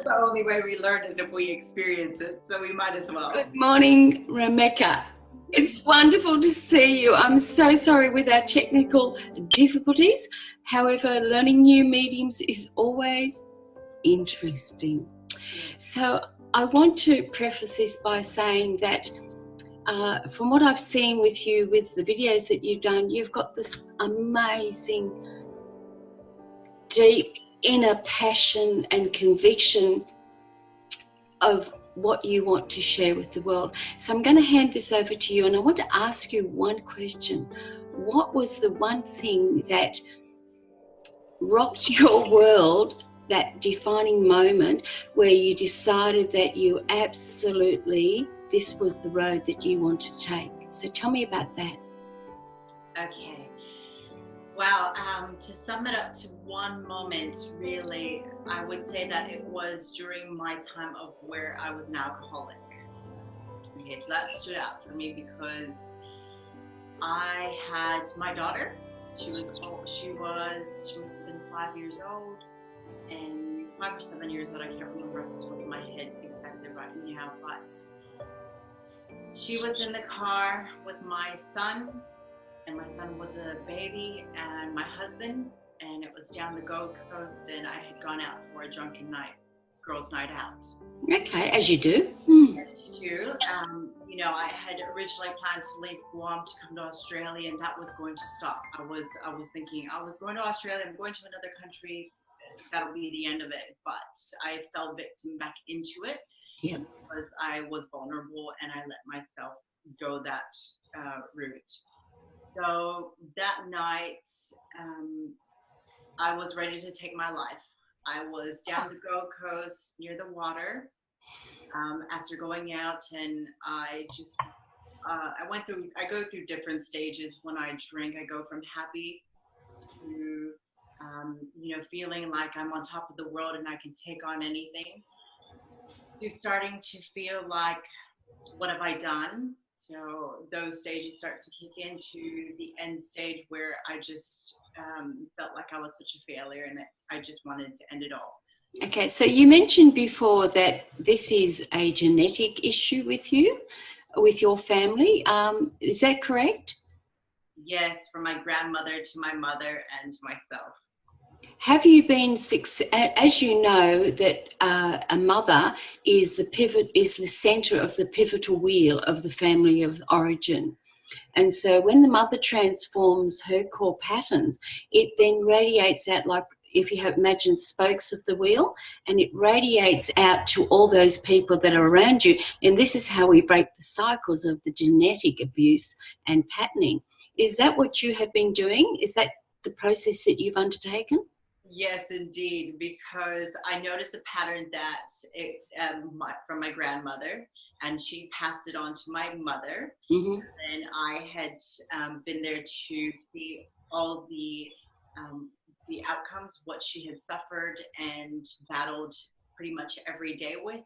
the only way we learn is if we experience it, so we might as well. Good morning, Romecca. It's wonderful to see you. I'm so sorry with our technical difficulties. However, learning new mediums is always interesting. So I want to preface this by saying that from what I've seen with you, with the videos that you've done, you've got this amazing, deep inner passion and conviction of what you want to share with the world. So I'm going to hand this over to you, and I want to ask you one question. What was the one thing that rocked your world, that defining moment where you decided that you absolutely, this was the road that you want to take? So tell me about that. Okay. Wow, to sum it up to one moment, really, I would say that it was during my time of where I was an alcoholic. Okay, so that stood out for me because I had my daughter. She must have been 5 years old, and 5 or 7 years old. I can't remember off the top of my head exactly right now, but she was in the car with my son. And my son was a baby, and my husband, and it was down the Gold Coast, and I had gone out for a drunken night, girls' night out. Okay, as you do. As you do. You know, I had originally planned to leave Guam to come to Australia, and that was going to stop. I was thinking I was going to Australia, I'm going to another country, that'll be the end of it. But I fell victim back into it because I was vulnerable, and I let myself go that route. So that night, I was ready to take my life. I was down the Gold Coast near the water after going out, and I go through different stages when I drink. I go from happy to, feeling like I'm on top of the world and I can take on anything, to starting to feel like, what have I done? So those stages start to kick into the end stage where I just felt like I was such a failure, and I just wanted to end it all. Okay, so you mentioned before that this is a genetic issue with you, with your family. Is that correct? Yes, from my grandmother to my mother and to myself. Have you been, as you know, that a mother is the centre of the pivotal wheel of the family of origin. And so when the mother transforms her core patterns, it then radiates out, like if you imagine spokes of the wheel, and it radiates out to all those people that are around you. And this is how we break the cycles of the genetic abuse and patterning. Is that what you have been doing? Is that the process that you've undertaken? Yes, indeed, because I noticed a pattern that from my grandmother, and she passed it on to my mother. Mm-hmm. And I had been there to see all the outcomes, what she had suffered and battled pretty much every day with.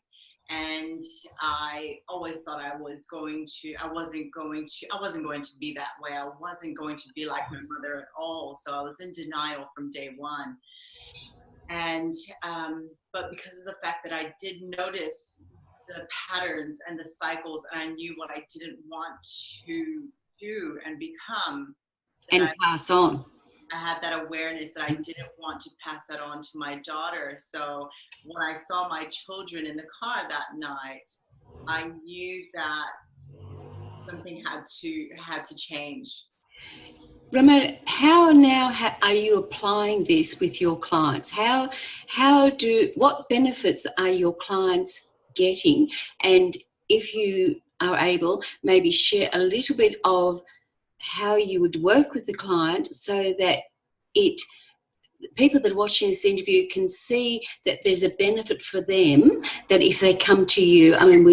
And I always thought I wasn't going to be that way. I wasn't going to be like my mother at all. So I was in denial from day one. And but because of the fact that I did notice the patterns and the cycles, and I knew what I didn't want to do and become, and pass on. I had that awareness that I didn't want to pass that on to my daughter. So when I saw my children in the car that night, I knew that something had to change. Ramona, how now are you applying this with your clients? What benefits are your clients getting? And if you are able, maybe share a little bit of how you would work with the client so that people that are watching this interview can see that there's a benefit for them, that if they come to you, I mean,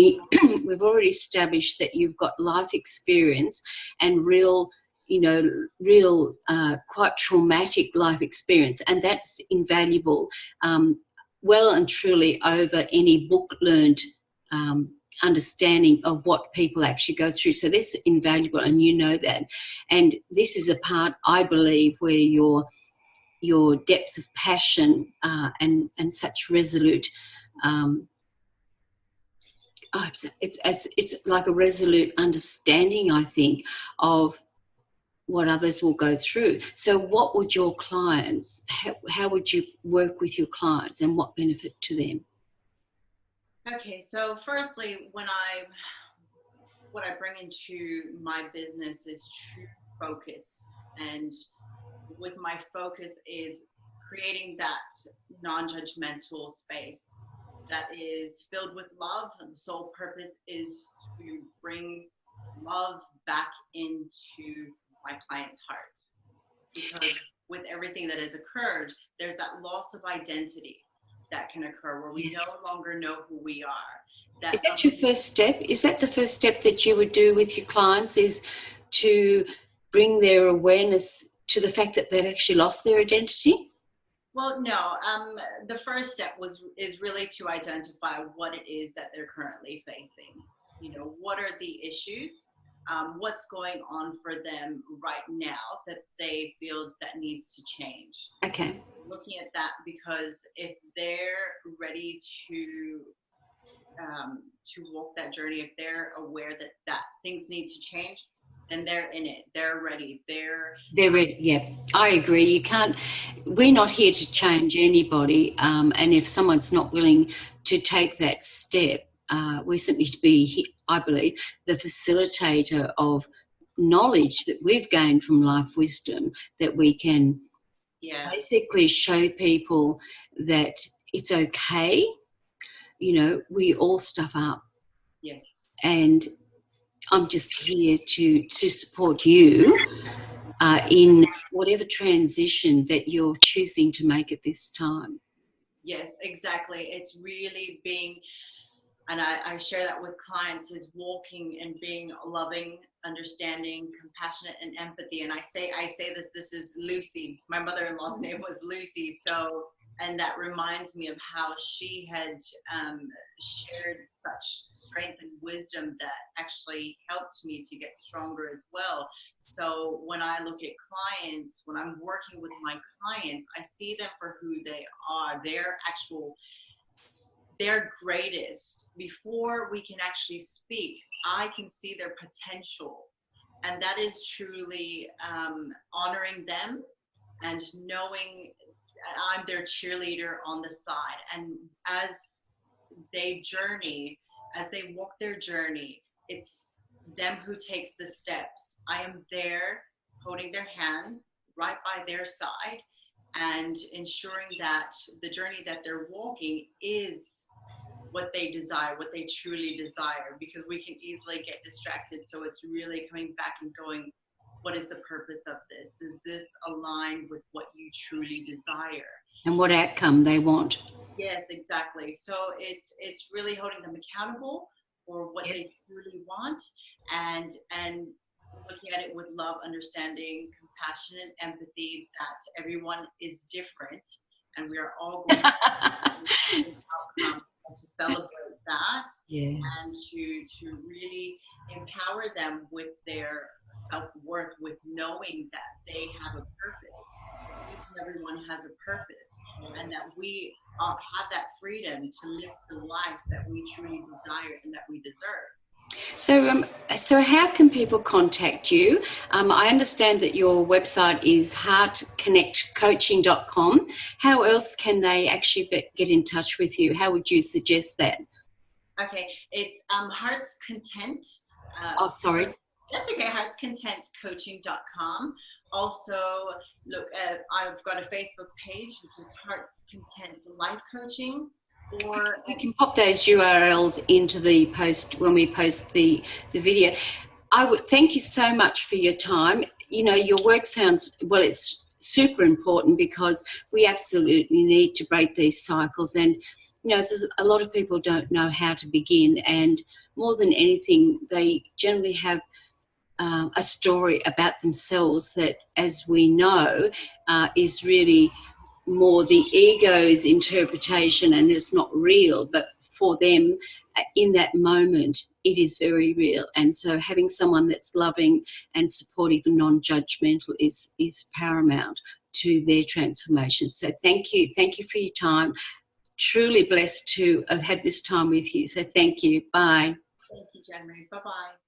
we've already established that you've got life experience and real quite traumatic life experience, and that's invaluable, well and truly over any book learned understanding of what people actually go through. So that's invaluable, and you know that. And this is a part, I believe, where your depth of passion and such resolute It's like a resolute understanding, I think, of what others will go through. So what would your clients, how would you work with your clients and what benefit to them? Okay, so firstly, what I bring into my business is true focus. And with my focus is creating that non-judgmental space that is filled with love. And the sole purpose is to bring love back into my clients' hearts. Because with everything that has occurred, there's that loss of identity that can occur where we Yes. no longer know who we are. Is that your first step? Is that the first step that you would do with your clients, is to bring their awareness to the fact that they've actually lost their identity? Well, no. The first step is really to identify what it is that they're currently facing. You know, what are the issues? What's going on for them right now that they feel that needs to change? Okay. Looking at that, because if they're ready to walk that journey, if they're aware that things need to change, then they're in it. They're ready. They're ready. Yeah, I agree. You can't. We're not here to change anybody, and if someone's not willing to take that step, we're simply to be, I believe, the facilitator of knowledge that we've gained from life wisdom, that we can basically show people that it's okay. You know, we all stuff up. Yes. And I'm just here to support you in whatever transition that you're choosing to make at this time. Yes, exactly. It's really being, and I share that with clients, is walking and being loving, understanding, compassionate, and empathy. And I say this is Lucy. My mother-in-law's name was Lucy. So, and that reminds me of how she had shared such strength and wisdom that actually helped me to get stronger as well. So when I look at clients, when I'm working with my clients, I see them for who they are, their greatest. Before we can actually speak, I can see their potential. And that is truly honoring them and knowing I'm their cheerleader on the side. And as they walk their journey, it's them who takes the steps. I am there holding their hand right by their side and ensuring that the journey that they're walking is what they desire, what they truly desire, because we can easily get distracted. So it's really coming back and going, what is the purpose of this? Does this align with what you truly desire? And what outcome they want. Yes, exactly. So it's really holding them accountable for what they truly want, and looking at it with love, understanding, compassion, and empathy, that everyone is different and we are all going to outcome, to celebrate that, and to really empower them with their self-worth, with knowing that they have a purpose. Each and everyone has a purpose, and that we have that freedom to live the life that we truly desire and that we deserve. So how can people contact you? I understand that your website is heartconnectcoaching.com. How else can they actually get in touch with you? How would you suggest that? Okay, it's Heart's Content. Sorry. That's okay, heartscontentcoaching.com. Also, look, I've got a Facebook page, which is Heart's Content Life Coaching. Or you can pop those URLs into the post when we post the video. I would thank you so much for your time. You know, your work sounds, well, it's super important because we absolutely need to break these cycles. And, you know, there's a lot of people don't know how to begin. And more than anything, they generally have a story about themselves that, as we know, is really more the ego's interpretation and it's not real, but for them in that moment it is very real. And so having someone that's loving and supportive and non-judgmental is paramount to their transformation. So thank you for your time. truly blessed to have had this time with you. So thank you. Bye. Thank you, Jen Marie. Bye-bye.